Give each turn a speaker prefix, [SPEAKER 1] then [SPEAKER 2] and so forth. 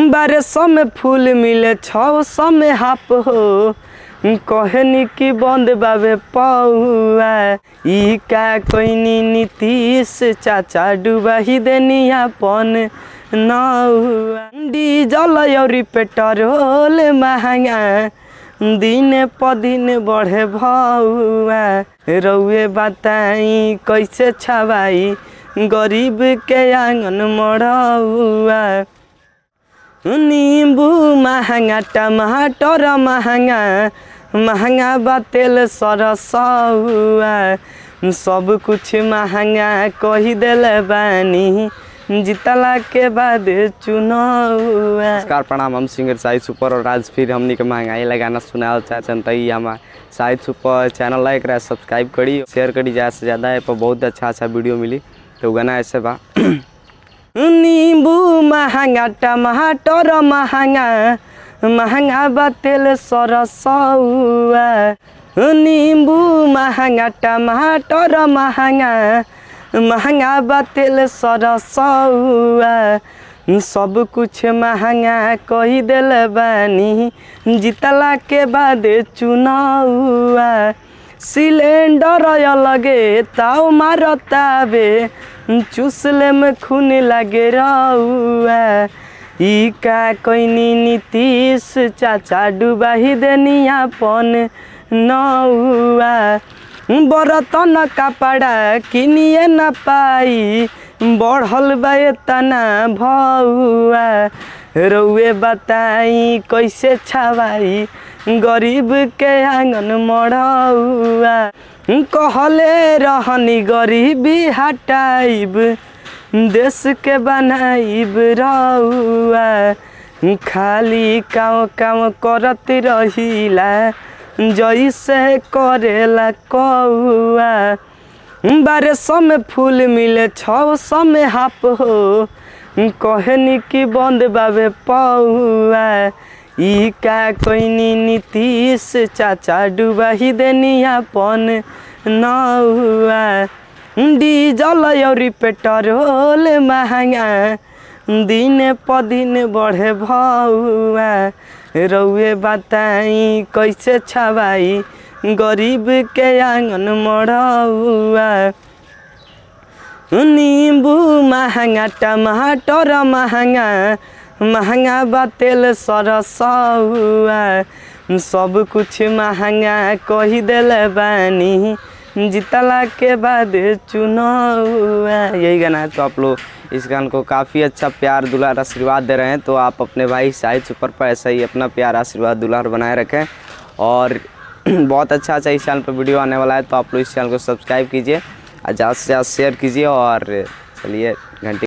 [SPEAKER 1] 1200 में फूल मिले 600 में हाफ हो। कहनी की बंद बाबे पौआ ई का कोइनी नीतीश चाचा डुबाही देनी अपन नौआ। डीजल और पेट्रोल महंगा दिन प दिन बढ़े भौआ। रउए बताई कैसे छवाई गरीब के आंगन मड़ौआ। नींबू महंगा टमाटर महंगा महंगा बा तेल सरसौआ। सब कुछ महंगा कही दिले बानी जितला के बाद चुनाव। नमस्कार प्रणाम, हम सिंगर शाहिद सुपर और आज फिर हमनी के महंगाई लगाना सुनाल चाहते तई हमारे शाहिद सुपर चैनल लाइक रहा, सब्सक्राइब करी, शेयर करी ज़्यादा से ज़्यादा। है पर बहुत अच्छा वीडियो मिली तो गाना ऐसे बा। नींबू महंगा टमाटर महंगा महंगा बा तेल सरसौआ। नींबू महंगा टमाटर महंगा महंगा बा तेल सरसौआ। सब कुछ महंगा कही दिले बानी जितला के बाद चुनावा। सिलेंडर अलगे ताव मारतावे चूसले में खून लगे रउआ। ई का कोइनी नीतीश चाचा डुबाही देनी अपन नौआ। बर्तन कपड़ा किनिए न पाई बढ़ल बा तना भौआ। रउए बताई कैसे छवाई गरीब के आंगन मड़ौआ। कहले रहनी गरीबी हटाइब देश के बनाइब रउआ। खाली काम करत रहिला जैसे करेला कौआ। 1200 में फूल मिले 600 में हाफ हो। कहनी की बंद बाबे पौआ ई का कोइनी नीतीश चाचा डुबाही देनी अपन नौआ। डीजल और पेट्रोल महंगा दिन प दिन बढ़े भौआ। रउए बताई कैसे छवाई गरीब के आंगन मड़ौआ। नींबू महंगा टमाटर महंगा महंगा बा तेल सरसौआ। सब कुछ महंगा कही दिले बानी जितला के बाद चुनावा। यही गाना है। तो आप लोग इस गान को काफ़ी अच्छा प्यार दुलार आशीर्वाद दे रहे हैं, तो आप अपने भाई शाहिद सुपर पर ऐसा ही अपना प्यार आशीर्वाद दुलार बनाए रखें। और बहुत अच्छा इस चैनल पर वीडियो आने वाला है, तो आप लोग इस चैनल को सब्सक्राइब कीजिए और ज़्यादा से ज़्यादा शेयर कीजिए। और चलिए घंटी